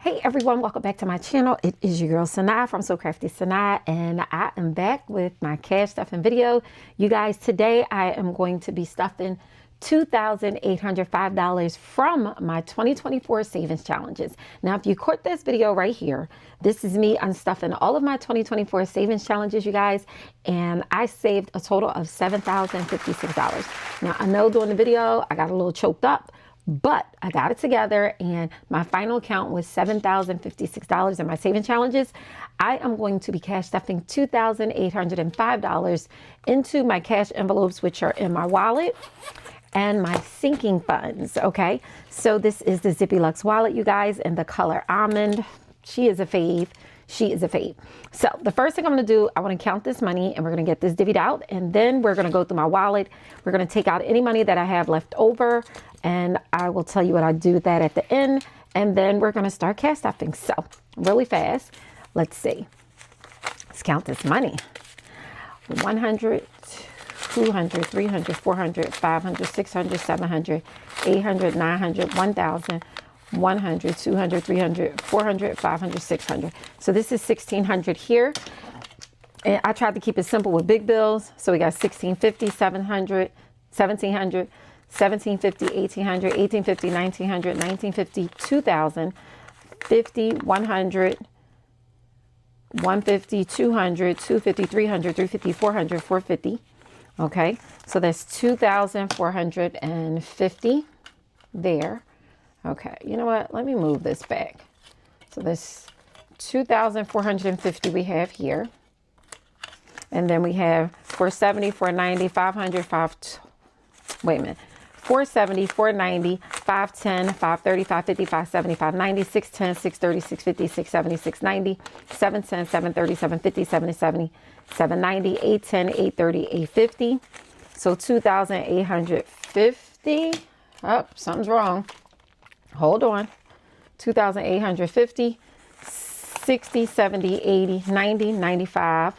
Hey everyone, welcome back to my channel. It is your girl Sanaa from So Crafty Sanaa, and I am back with my cash stuffing video. You guys, today I am going to be stuffing $2,805 from my 2024 savings challenges. Now, if you caught this video right here, this is me unstuffing all of my 2024 savings challenges, you guys, and I saved a total of $7,056. Now, I know during the video I got a little choked up, but I got it together and my final count was $7,056 in my saving challenges. I am going to be cash stuffing $2,805 into my cash envelopes, which are in my wallet and my sinking funds. Okay, so this is the ZIPPY wallet, you guys, in the color almond. She is a fave. She is a fave. So the first thing I'm going to do, I want to count this money and we're going to get this divvied out, and then we're going to go through my wallet. We're going to take out any money that I have left over, and I will tell you what I do with that at the end, and then we're going to start cash stuffing. So really fast, let's see. Let's count this money. 100, 200, 300, 400, 500, 600, 700, 800, 900, 1,000, 100, 200, 300, 400, 500, 600. So this is 1,600 here. And I tried to keep it simple with big bills. So we got 1,650, 700, 1,700, 1,750, 1,800, 1,850, 1,900, 1,950, 2,000, 50, 100, 150, 200, 250, 300, 350, 400, 450. Okay, so that's 2,450 there. Okay, you know what? Let me move this back. So this 2,450 we have here. And then we have 470, 490, 500, wait a minute. 470, 490, 510, 530, 550, 570, 590, 610, 630, 650, 670, 690, 710, 730, 750, 770, 790, 810, 830, 850. So 2,850. Oh, something's wrong. Hold on. 2,850, 60, 70, 80, 90, 95,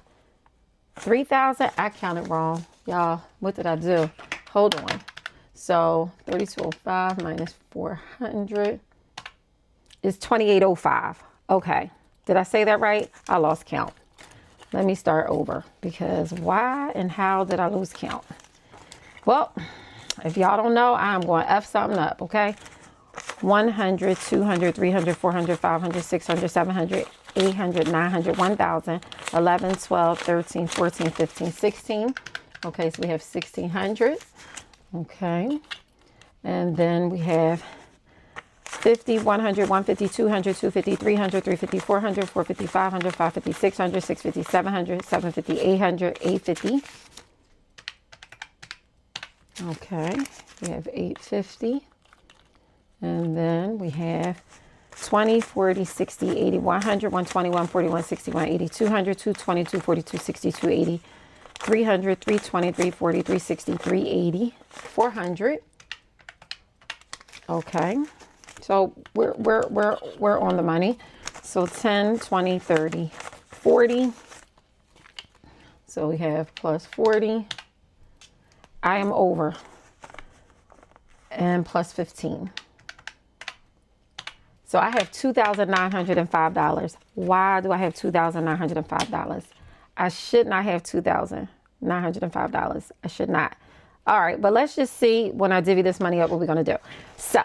3,000. I counted wrong. Y'all, what did I do? Hold on. So 3,205 minus 400 is 2,805. Okay. Did I say that right? I lost count. Let me start over, because why and how did I lose count? Well, if y'all don't know, I'm going to F something up, okay? 100, 200, 300, 400, 500, 600, 700, 800, 900, 1,000, 11, 12, 13, 14, 15, 16. Okay, so we have 1,600. Okay, and then we have 50, 100, 150, 200, 250, 300, 350, 400, 450, 500, 550, 600, 650, 700, 750, 800, 850. Okay, we have 850. And then we have 20, 40, 60, 80, 100, 120, 140, 160, 180, 200, 220, 240, 260, 280, 300, 320, 340, 360, 380, 400. Okay. So we're on the money. So 10, 20, 30, 40. So we have plus 40. I am over. And plus 15. So I have $2,905. Why do I have $2,905? I should not have $2,905. I should not. All right, but let's just see when I divvy this money up what we're going to do. So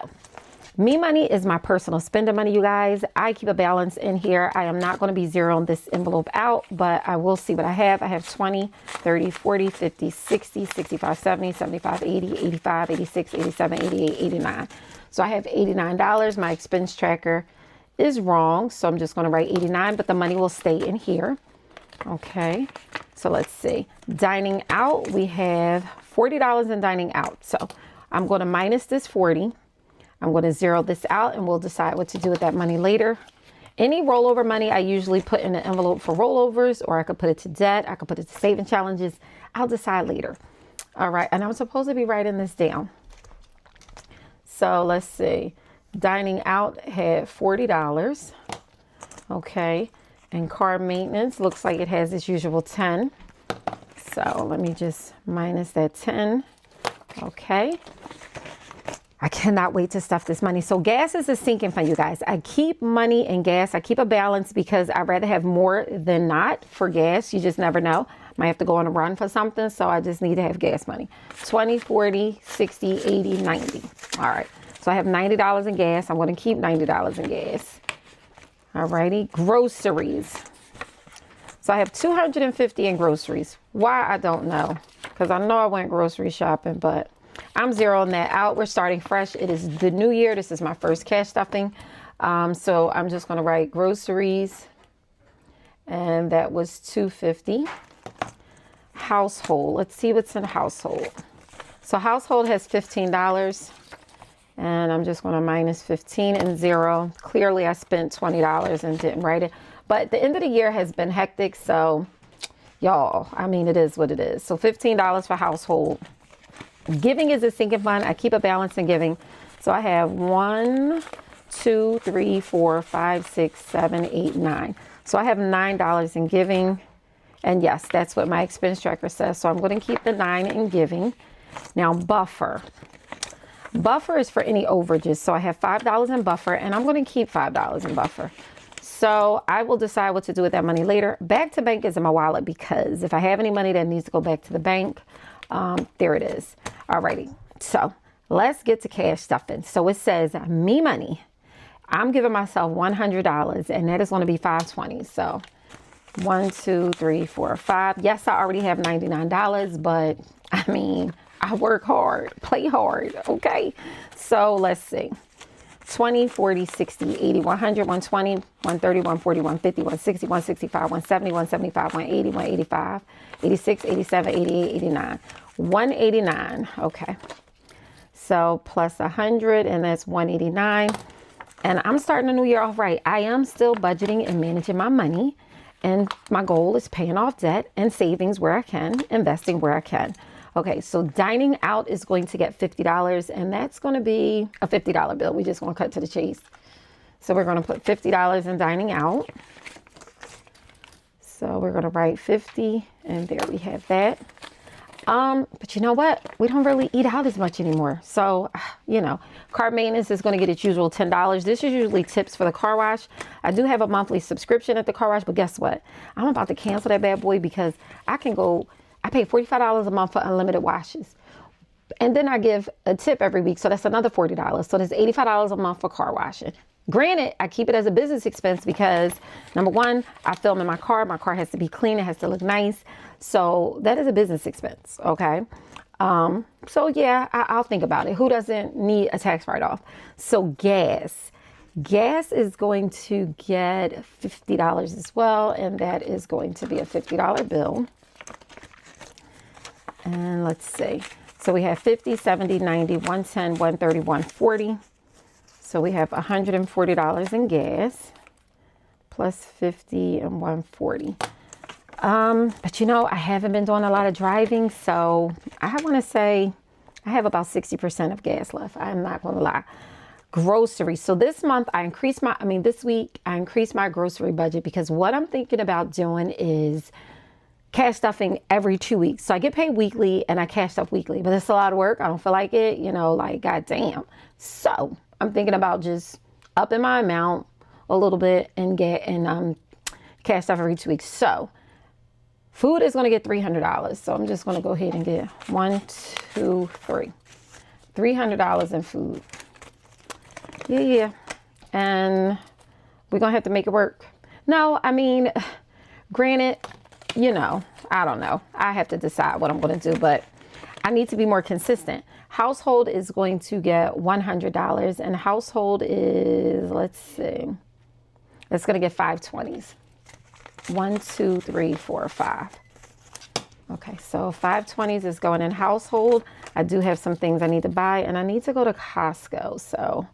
me money is my personal spending money, you guys. I keep a balance in here. I am not going to be zeroing this envelope out, but I will see what I have. I have 20, 30, 40, 50, 60, 65, 70, 75, 80, 85, 86, 87, 88, 89. So I have $89. My expense tracker is wrong, so I'm just going to write 89, but the money will stay in here. Okay, so let's see. Dining out, we have $40 in dining out. So I'm going to minus this 40. I'm going to zero this out, and we'll decide what to do with that money later. Any rollover money I usually put in an envelope for rollovers, or I could put it to debt. I could put it to saving challenges. I'll decide later. All right, and I'm supposed to be writing this down. So let's see. Dining out had $40. Okay. And car maintenance looks like it has its usual 10. So let me just minus that 10. Okay. I cannot wait to stuff this money. So gas is a sinking fund, you guys. I keep money in gas. I keep a balance because I'd rather have more than not for gas. You just never know. Might have to go on a run for something. So I just need to have gas money. 20, 40, 60, 80, 90. All right. So I have $90 in gas. I'm going to keep $90 in gas. All righty. Groceries. So I have $250 in groceries. Why? I don't know. Because I know I went grocery shopping, but I'm zeroing that out. We're starting fresh. It is the new year. This is my first cash stuffing. So I'm just going to write groceries. And that was $250. Household. Let's see what's in household. So household has $15. And I'm just going to minus 15 and 0. Clearly, I spent $20 and didn't write it. But the end of the year has been hectic. So, y'all, I mean, it is what it is. So $15 for household. Giving is a sinking fund. I keep a balance in giving. So I have 1, 2, 3, 4, 5, 6, 7, 8, 9. So I have $9 in giving. And yes, that's what my expense tracker says. So I'm going to keep the 9 in giving. Now, buffer. Buffer is for any overages. So I have $5 in buffer, and I'm going to keep $5 in buffer. So I will decide what to do with that money later. Back to bank is in my wallet because if I have any money that needs to go back to the bank, there it is. Alrighty. So let's get to cash stuffing. So it says me money. I'm giving myself $100, and that is going to be $520. So 1, 2, 3, 4, 5. Yes, I already have $99, but I mean, I work hard, play hard. Okay. So let's see. 20, 40, 60, 80, 100, 120, 130, 140, 150, 160, 165, 170, 175, 180, 185, 86, 87, 88, 89, 189. Okay. So plus 100, and that's 189. And I'm starting the new year off right. I am still budgeting and managing my money. And my goal is paying off debt and savings where I can, investing where I can. Okay, so dining out is going to get $50, and that's going to be a $50 bill. We just want to cut to the chase. So we're going to put $50 in dining out. So we're going to write 50, and there we have that. But you know what? We don't really eat out as much anymore. So, you know, car maintenance is going to get its usual $10. This is usually tips for the car wash. I do have a monthly subscription at the car wash, but guess what? I'm about to cancel that bad boy because I pay $45 a month for unlimited washes. And then I give a tip every week. So that's another $40. So there's $85 a month for car washing. Granted, I keep it as a business expense because number one, I film in my car. My car has to be clean. It has to look nice. So that is a business expense. Okay. So yeah, I'll think about it. Who doesn't need a tax write-off? So gas is going to get $50 as well. And that is going to be a $50 bill. And let's see. So we have 50, 70, 90, 110, 130, 140. So we have $140 in gas plus 50 and 140. But you know, I haven't been doing a lot of driving. So I want to say I have about 60% of gas left. I'm not going to lie. Groceries. So this week I increased my grocery budget because what I'm thinking about doing is cash stuffing every 2 weeks. So I get paid weekly and I cash stuff weekly, but it's a lot of work. I don't feel like it, you know, like, goddamn. So I'm thinking about just upping my amount a little bit and cash stuff every 2 weeks. So food is going to get $300. So I'm just going to go ahead and get $300 in food. Yeah. And we're going to have to make it work. No, I mean, granted, you know, I don't know. I have to decide what I'm going to do, but I need to be more consistent. Household is going to get $100, and household is, let's see, it's going to get $520s. 1, 2, 3, 4, 5. Okay, so $520s is going in household. I do have some things I need to buy, and I need to go to Costco. So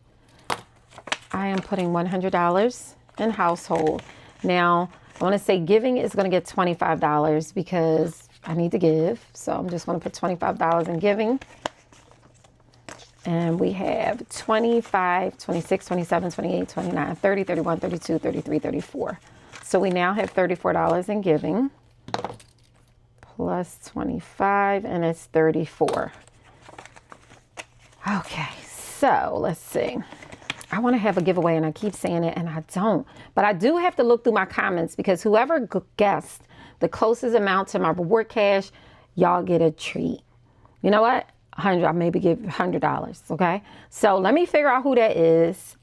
I am putting $100 in household. Now, I want to say giving is going to get $25 because I need to give. So I'm just going to put $25 in giving. And we have 25, 26, 27, 28, 29, 30, 31, 32, 33, 34. So we now have $34 in giving plus 25, and it's 34. Okay, So let's see. I want to have a giveaway and I keep saying it and I don't. But I do have to look through my comments because whoever guessed the closest amount to my reward cash, y'all get a treat. You know what? 100, I'll maybe give $100, okay? So let me figure out who that is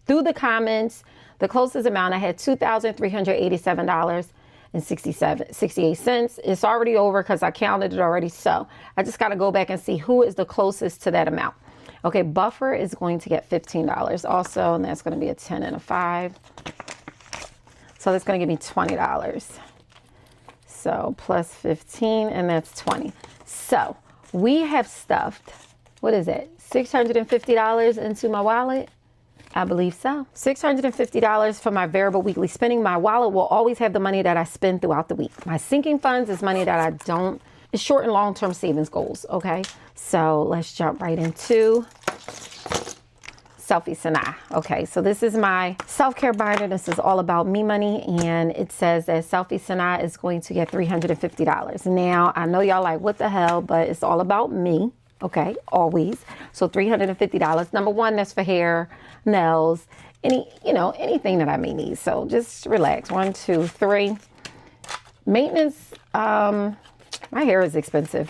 through the comments. The closest amount, I had $2,387.68. It's already over because I counted it already. So I just got to go back and see who is the closest to that amount. Okay, Buffer is going to get $15 also, and that's going to be a 10 and a 5. So that's going to give me $20. So plus 15, and that's 20. So we have stuffed, what is it, $650 into my wallet? I believe so. $650 for my variable weekly spending. My wallet will always have the money that I spend throughout the week. My sinking funds is money that I don't, it's short and long-term savings goals, okay? So let's jump right into Selfie Sanaa. Okay, so this is my self-care binder. This is all about me money, and it says that Selfie Sanaa is going to get $350. Now, I know y'all like, what the hell, but it's all about me, okay, always. So $350. Number one, that's for hair, nails, anything that I may need. So just relax. 1, 2, 3. Maintenance, my hair is expensive,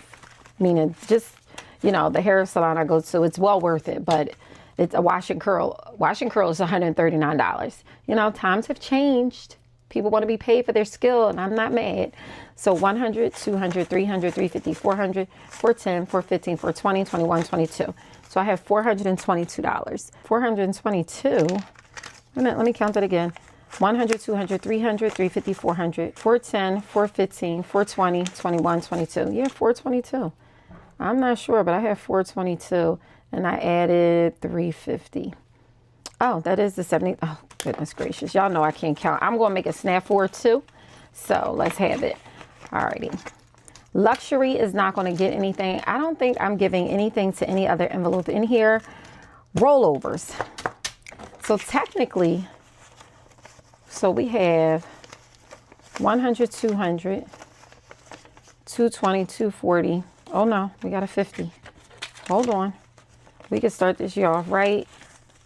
meaning just, the hair salon I go to, it's well worth it, but it's a wash and curl. Wash and curl is $139. Times have changed. People want to be paid for their skill, and I'm not mad. So 100, 200, 300, 350, 400, 410, 415, 420, 21, 22. So I have $422. 422. Let me count it again. 100, 200, 300, 350, 400, 410, 415, 420, 21, 22. Yeah, 422. I'm not sure, but I have 422. And I added 350. Oh, that is the 70. Oh, goodness gracious. Y'all know I can't count. I'm going to make a snap for it too. So let's have it. Alrighty. Luxury is not going to get anything. I don't think I'm giving anything to any other envelope in here. Rollovers. So technically, we have 100, 200, 220, 240. Oh no, we got a 50. Hold on. We can start this year off right.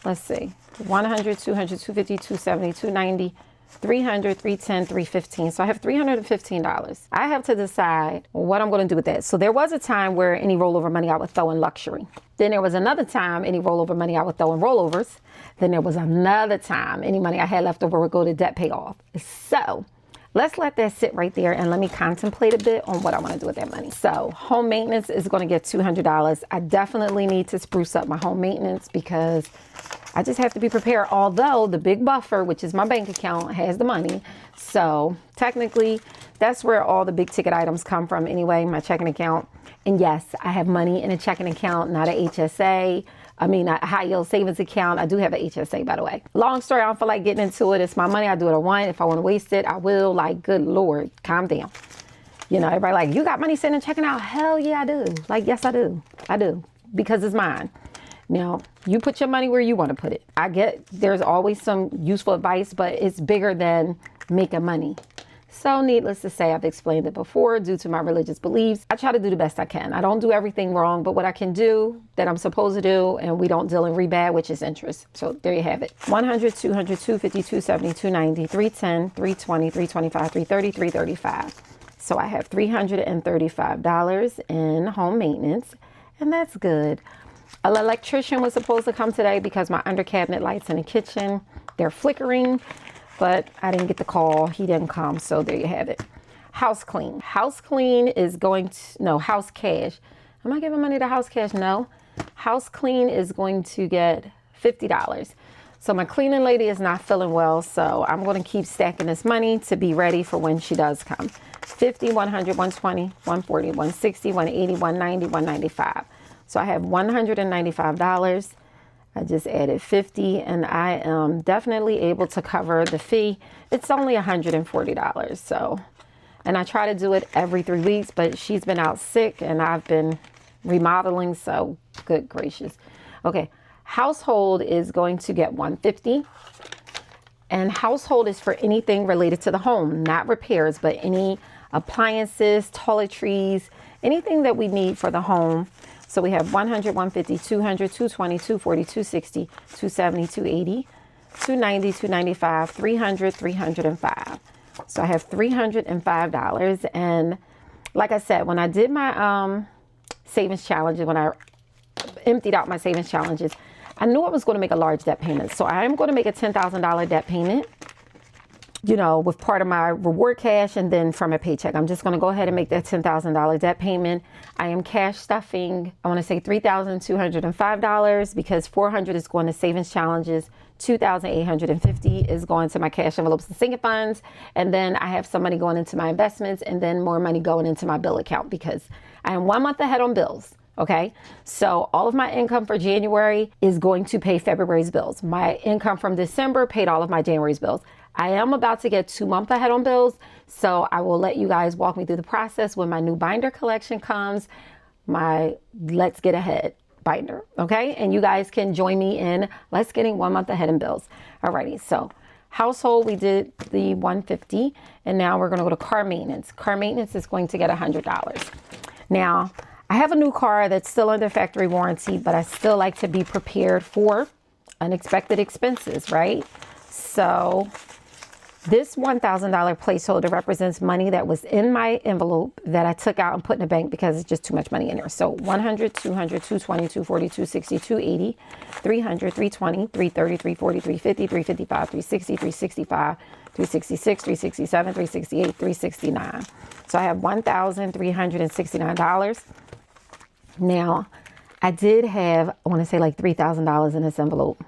Let's see. 100, 200, 250, 270, 290, 300, 310, 315. So I have $315. I have to decide what I'm going to do with that. So there was a time where any rollover money I would throw in luxury. Then there was another time any rollover money I would throw in rollovers. Then there was another time any money I had left over would go to debt payoff. So let's let that sit right there and let me contemplate a bit on what I want to do with that money. So home maintenance is going to get $200. I definitely need to spruce up my home maintenance because I just have to be prepared. Although the big buffer, which is my bank account, has the money. So technically that's where all the big ticket items come from anyway, my checking account. And yes, I have money in a checking account, not a HSA. I mean, a high yield savings account. I do have an HSA, by the way. Long story, I don't feel like getting into it. It's my money. I do what I want. If I want to waste it, I will. Like, good Lord, calm down. Everybody like, you got money sitting and checking out? Hell yeah, I do. Like, yes, I do. I do. Because it's mine. Now, you put your money where you want to put it. I get there's always some useful advice, but it's bigger than making money. So needless to say, I've explained it before, due to my religious beliefs, I try to do the best I can. I don't do everything wrong, but what I can do that I'm supposed to do, and we don't deal in rebad, which is interest. So there you have it. 100, 200, 250, 270, 290, 310, 320, 325, 330, 335. So I have $335 in home maintenance, and that's good. An electrician was supposed to come today because my under cabinet lights in the kitchen, they're flickering. But I didn't get the call. He didn't come. So there you have it. House clean. House clean is going to, no, house cash. Am I giving money to house cash? No. House clean is going to get $50. So my cleaning lady is not feeling well. So I'm going to keep stacking this money to be ready for when she does come. 50, 100, 120, 140, 160, 180, 190, 195. So I have $195. I just added 50 and I am definitely able to cover the fee. It's only $140. So, and I try to do it every 3 weeks, but she's been out sick and I've been remodeling. So good gracious. Okay. Household is going to get $150, and household is for anything related to the home, not repairs, but any appliances, toiletries, anything that we need for the home. So we have 100, 150, 200, 220, 240, 260, 270, 280, 290, 295, 300, 305. So I have $305. And like I said, when I did my savings challenges, when I emptied out my savings challenges, I knew I was going to make a large debt payment. So I am going to make a $10,000 debt payment, you know, with part of my reward cash and then from a paycheck. I'm just going to go ahead and make that $10,000 debt payment. I am cash stuffing, I want to say $3,205 because $400 is going to savings challenges. $2,850 is going to my cash envelopes and sinking funds. And then I have some money going into my investments and then more money going into my bill account because I am 1 month ahead on bills. Okay, so all of my income for January is going to pay February's bills. My income from December paid all of my January's bills. I am about to get 2 months ahead on bills, so I will let you guys walk me through the process when my new binder collection comes, my Let's Get Ahead binder, okay? And you guys can join me in Let's Getting 1 month ahead in bills. Alrighty, so household, we did the 150, and now we're gonna go to car maintenance. Car maintenance is going to get $100. Now, I have a new car that's still under factory warranty, but I still like to be prepared for unexpected expenses, right? So this $1,000 placeholder represents money that was in my envelope that I took out and put in the bank because it's just too much money in there. So 100, 200, 220, 240, 260, 280, 300, 320, 330, 340, 350, 355, 360, 365, 366, 367, 368, 369. So I have $1,369. Now, I did have, I want to say like $3,000 in this envelope.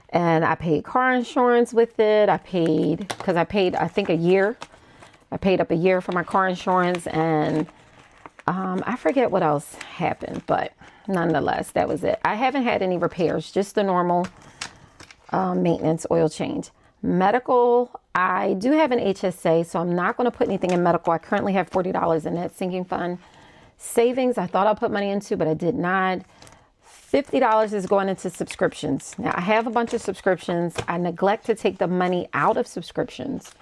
And I paid car insurance with it. I paid, because I paid, I think a year. I paid up a year for my car insurance. And I forget what else happened. But nonetheless, that was it. I haven't had any repairs, just the normal maintenance, oil change. Medical, I do have an HSA, so I'm not going to put anything in medical. I currently have $40 in that sinking fund. Savings, I thought I'd put money into, but I did not. $50 is going into subscriptions. Now, I have a bunch of subscriptions. I neglect to take the money out of subscriptions,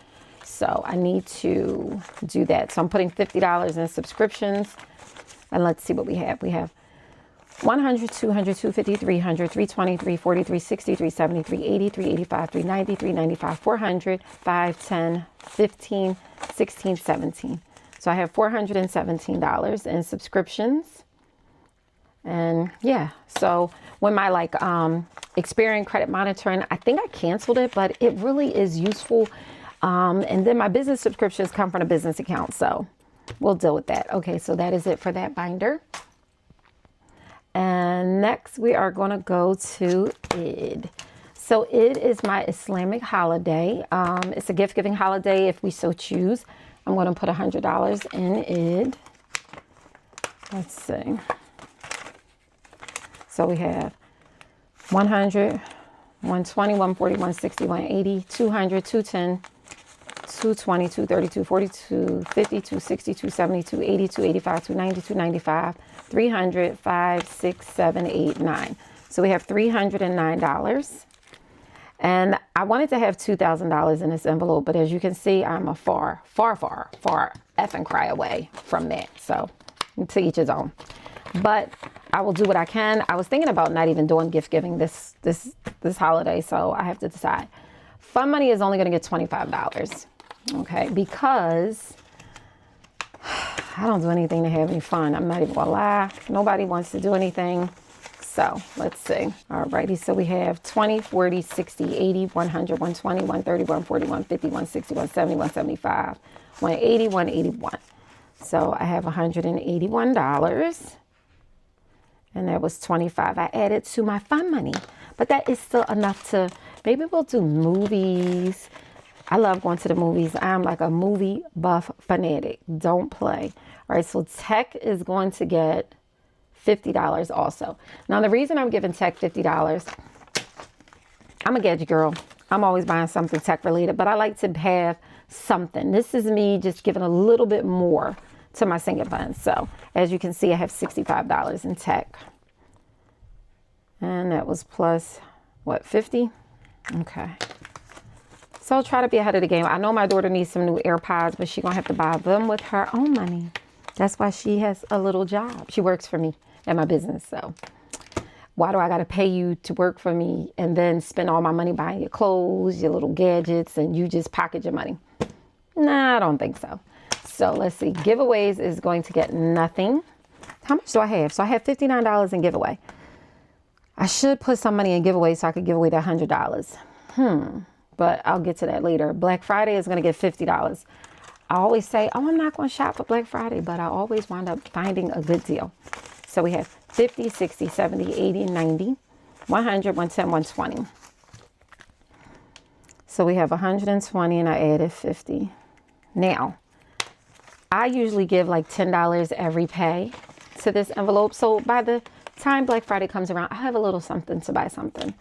so I need to do that. So I'm putting $50 in subscriptions, and let's see what we have. We have 100, 200, 250, 300, 320, 340, 360, 370, 380, 385, 390, 395, 400, 5, 10, 15, 16, 17. So I have $417 in subscriptions. And yeah, so when my like Experian credit monitoring, I think I canceled it, but it really is useful. And then my business subscriptions come from a business account, so we'll deal with that. Okay, so that is it for that binder. And next we are going to go to Eid. So Eid is my Islamic holiday. It's a gift giving holiday if we so choose. I'm going to put $100 in Eid. Let's see. So we have 100, 120, 140, 160, 180, 200, 210, 220, 230, 240, 250, 260, 270, 280, 285, 290, 295, 300, 5, 6, 7, 8, 9. So we have $309. And I wanted to have $2,000 in this envelope, but as you can see, I'm a far F and cry away from that. So to each his own. But I will do what I can. I was thinking about not even doing gift giving this holiday, so I have to decide. Fun money is only going to get $25. Okay, because I don't do anything to have any fun. I'm not even going to lie. Nobody wants to do anything. So let's see. Alrighty, so we have 20, 40, 60, 80, 100, 120, 130, 140, 150, 160, 170, 175, 180, 181. So I have $181. And that was $25. I added to my fun money. But that is still enough to, maybe we'll do movies. I love going to the movies. I'm like a movie buff fanatic. Don't play. All right, so tech is going to get $50 also. Now, the reason I'm giving tech $50, I'm a gadget girl. I'm always buying something tech related, but I like to have something. This is me just giving a little bit more to my sinking funds. So as you can see, I have $65 in tech. And that was plus, what, 50? Okay. So I'll try to be ahead of the game. I know my daughter needs some new AirPods, but she's going to have to buy them with her own money. That's why she has a little job. She works for me. at my business. So why do I got to pay you to work for me and then spend all my money buying your clothes, your little gadgets, and you just pocket your money? Nah, I don't think so. So let's see. Giveaways is going to get nothing. How much do I have? So I have $59 in giveaway. I should put some money in giveaway so I could give away that $100. But I'll get to that later. Black Friday is going to get $50. I always say, oh, I'm not going to shop for Black Friday, but I always wind up finding a good deal. So we have 50, 60, 70, 80, 90, 100, 110, 120. So we have 120 and I added 50. Now, I usually give like $10 every pay to this envelope. So by the time Black Friday comes around, I have a little something to buy something.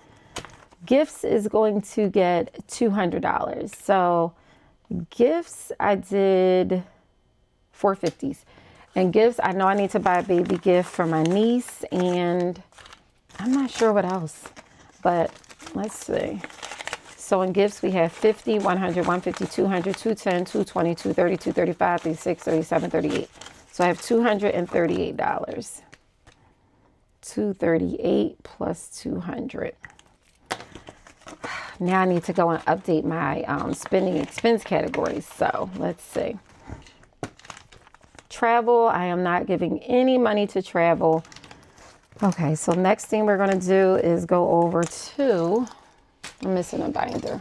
Gifts is going to get $200. So gifts, I did $450s. And gifts, I know I need to buy a baby gift for my niece, and I'm not sure what else, but let's see. So in gifts, we have 50, 100, 150, 200, 210, 220, 230, 235, 36, 37, 38. So I have $238. 238 plus 200. Now I need to go and update my spending expense categories. So let's see. Travel, I am not giving any money to travel. Okay, so next thing we're going to do is go over to, I'm missing a binder.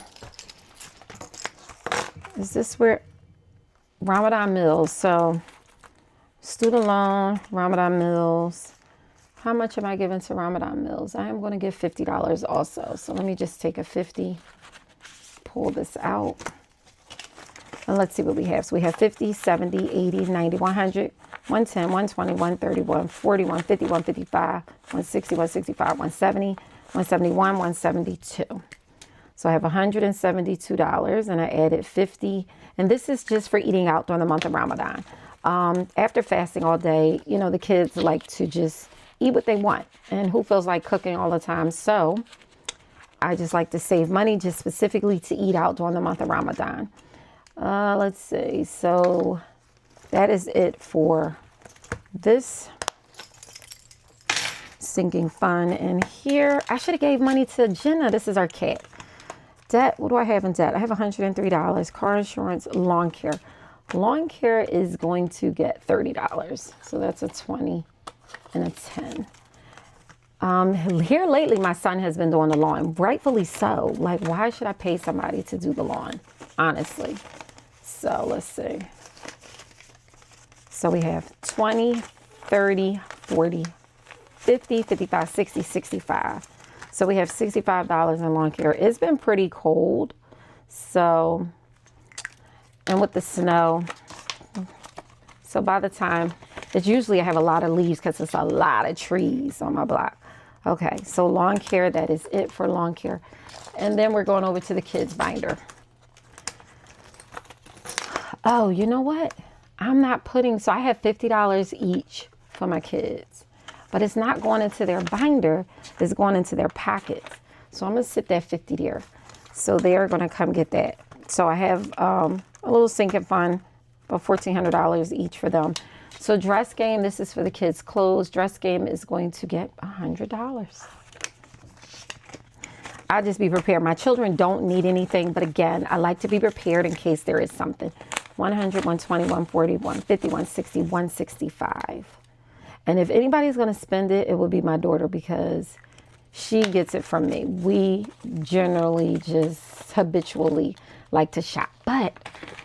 Is this where, Ramadan meals. So student loan, Ramadan meals. How much am I giving to Ramadan meals? I am going to give $50 also. So let me just take a 50, pull this out. And let's see what we have. So we have 50, 70, 80, 90, 100, 110, 120, 130, 140, 150, 155, 160, 165, 170, 171, 172. So I have $172 and I added 50. And this is just for eating out during the month of Ramadan. After fasting all day, you know, the kids like to just eat what they want. And who feels like cooking all the time? So I just like to save money just specifically to eat out during the month of Ramadan. Let's see. So that is it for this sinking fund. And here, I should have gave money to Jenna. This is our cat. Debt. What do I have in debt? I have $103. Car insurance, lawn care. Lawn care is going to get $30. So that's a 20 and a 10. Here lately, my son has been doing the lawn. Rightfully so. Like, why should I pay somebody to do the lawn? Honestly. So let's see. So we have 20, 30, 40, 50, 55, 60, 65. So we have $65 in lawn care. It's been pretty cold. So, and with the snow, so by the time, it's usually I have a lot of leaves because it's a lot of trees on my block. Okay, so lawn care, that is it for lawn care. And then we're going over to the kids binder. Oh, you know what? I'm not putting, so I have $50 each for my kids, but it's not going into their binder. It's going into their pockets. So I'm going to sit that 50 there. So they're going to come get that. So I have a little sinking fund, about $1,400 each for them. So dress game, this is for the kids' clothes. Dress game is going to get $100. I'll just be prepared. My children don't need anything, but again, I like to be prepared in case there is something. 100, 120, 140, 150, 160, 165. And if anybody's going to spend it, it will be my daughter because she gets it from me. We generally just habitually like to shop. But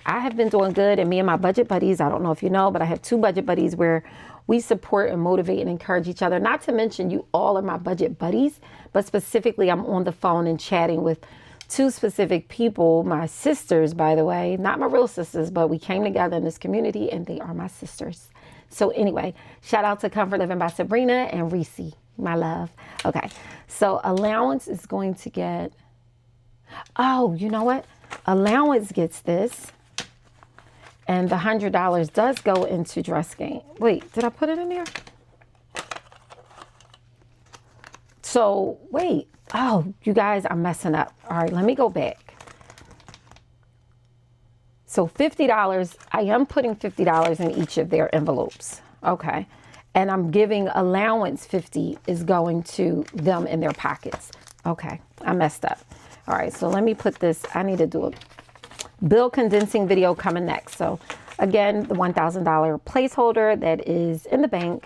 I have been doing good, and me and my budget buddies, I don't know if you know, but I have 2 budget buddies where we support and motivate and encourage each other. Not to mention you all are my budget buddies, but specifically I'm on the phone and chatting with 2 specific people, my sisters, by the way, not my real sisters, but we came together in this community and they are my sisters. So anyway, shout out to Comfort Living by Sabrina and Reese, my love. Okay, so allowance is going to get, oh, you know what? Allowance gets this, and the $100 does go into dress game. Wait, did I put it in there? So wait, oh, you guys, I'm messing up. All right, let me go back. So $50, I am putting $50 in each of their envelopes. Okay. and I'm giving allowance 50 is going to them in their pockets. Okay, I messed up. All right, so let me put this, I need to do a bill condensing video coming next. So again, the $1,000 placeholder that is in the bank.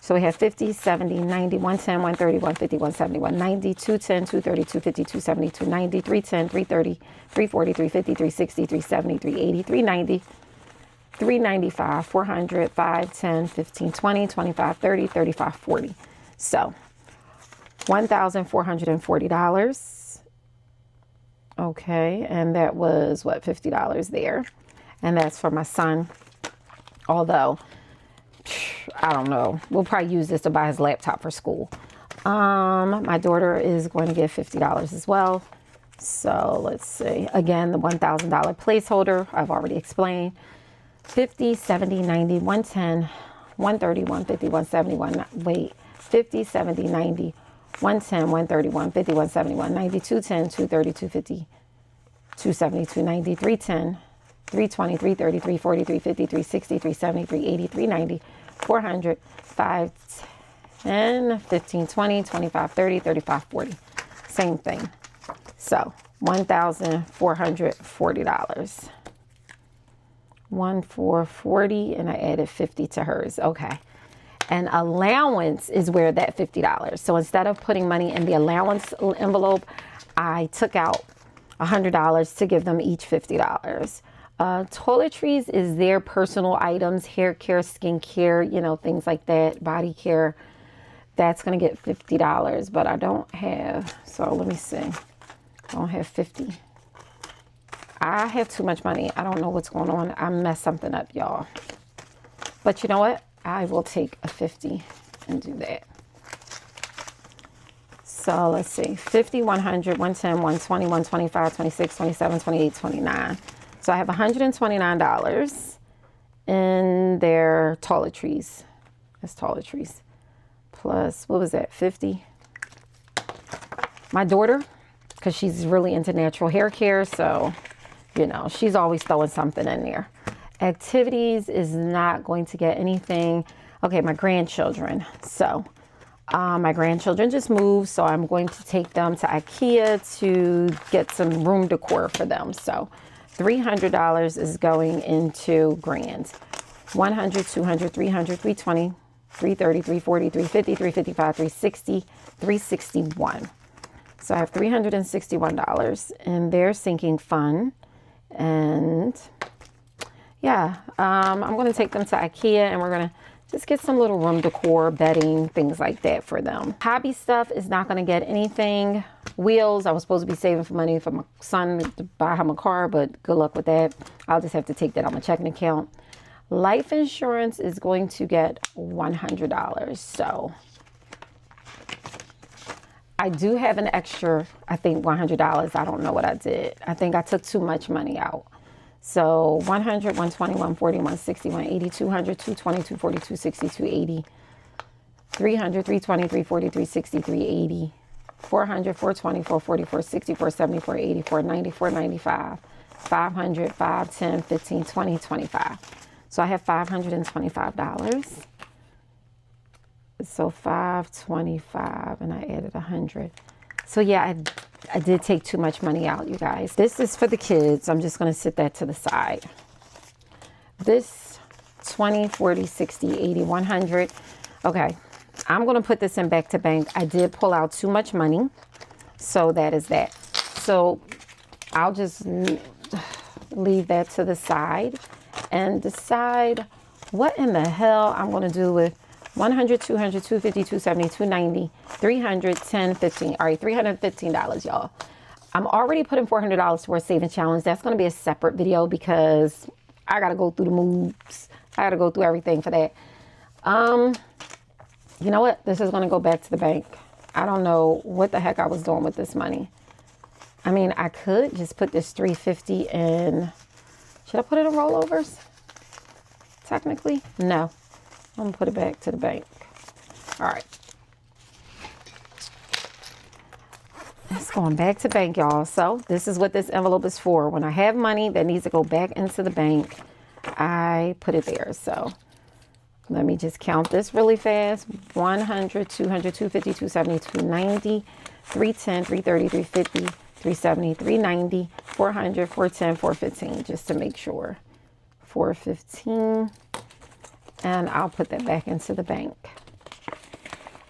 So we have 50, 70, 90, 110, 130, 150, 170, 190, 210, 230, 250, 270, 290, 310, 330, 340, 350, 360, 370, 380, 390, 395, 400, 5, 10, 15, 20, 25, 30, 35, 40. So $1,440. Okay, and that was what, $50 there. And that's for my son. Although, I don't know. We'll probably use this to buy his laptop for school. My daughter is going to get $50 as well. So let's see. Again, the $1,000 placeholder, I've already explained. 50, 70, 90, 110, 130, 150, 170, wait, 50, 70, 90, 110, 130, 150, 170, 190, 210, 230, 250, 270, 290, 310, 320, 330, 340, 350, 360, 370, 380, 390, 400, 5, 10, 15, 20, 25, 30, 35, 40. Same thing. So $1,440. 1,440, and I added 50 to hers. Okay. And allowance is where that $50. So instead of putting money in the allowance envelope, I took out $100 to give them each $50. Toiletries is their personal items, hair care, skin care, you know, things like that, body care. That's going to get $50, but I don't have, so let me see. I don't have 50. I have too much money. I don't know what's going on. I messed something up, y'all. But you know what? I will take a 50 and do that. So let's see. 50, 100, 110, 120, 125, 26, 27, 28, 29. So I have $129 in their toiletries. That's toiletries. Plus, what was that? 50. My daughter, because she's really into natural hair care, so you know, she's always throwing something in there. Activities is not going to get anything. Okay, my grandchildren. So my grandchildren just moved, so I'm going to take them to IKEA to get some room decor for them. So $300 is going into grands. 100, 200, 300, 320, 330, 340, 350, 355, 360, 361. So I have $361 in their sinking fund. And yeah, I'm going to take them to IKEA and we're going to just get some little room decor, bedding, things like that for them. Hobby stuff is not going to get anything. Wheels, I was supposed to be saving for money for my son to buy him a car, but good luck with that. I'll just have to take that on my checking account. Life insurance is going to get $100. So I do have an extra, I think $100. I don't know what I did. I think I took too much money out. So 100, 120, 140, 160, 180, 200, 220, 240, 260, 280, 300, 320, 340, 360, 380, 400, 420, 440, 460, 470, 480, 490, 495, 500, 5, 10, 15, 20, 25. So I have $525. So 525, and I added 100. So yeah, I did take too much money out, you guys. This is for the kids. I'm just going to sit that to the side. This 20, 40, 60, 80, 100. Okay, I'm going to put this in back to bank. I did pull out too much money. So that is that. So I'll just leave that to the side and decide what in the hell I'm going to do with 100, 200, 250, 270, 290, 300, 10, 15. All right, $315, y'all. I'm already putting $400 towards saving challenge. That's going to be a separate video because I got to go through the moves. I got to go through everything for that. You know what? This is going to go back to the bank. I don't know what the heck I was doing with this money. I mean, I could just put this $350 in. Should I put it in rollovers? Technically, no. I'm going to put it back to the bank. All right. It's going back to bank, y'all. So this is what this envelope is for. When I have money that needs to go back into the bank, I put it there. So Let me just count this really fast. 100, 200, 250, 270, 290, 310, 330, 350, 370, 390, 400, 410, 415, just to make sure. 415. And I'll put that back into the bank.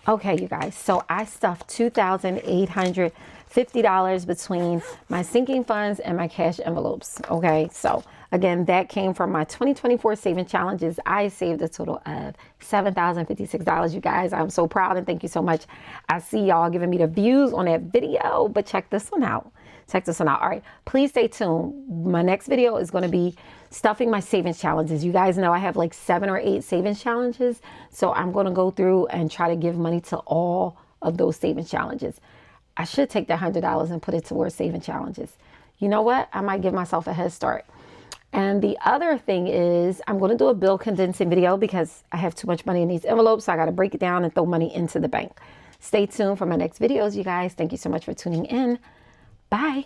Okay, you guys, so I stuffed $2,850 between my sinking funds and my cash envelopes. Okay, so again, that came from my 2024 saving challenges. I saved a total of $7,056, you guys. I'm so proud and thank you so much. I see y'all giving me the views on that video, but check this one out. Check this one out. All right, please stay tuned. My next video is going to be stuffing my savings challenges. You guys know I have like 7 or 8 savings challenges. So I'm going to go through and try to give money to all of those savings challenges. I should take that $100 and put it towards saving challenges. You know what? I might give myself a head start. And the other thing is I'm going to do a bill condensing video because I have too much money in these envelopes. So I got to break it down and throw money into the bank. Stay tuned for my next videos, you guys. Thank you so much for tuning in. Bye.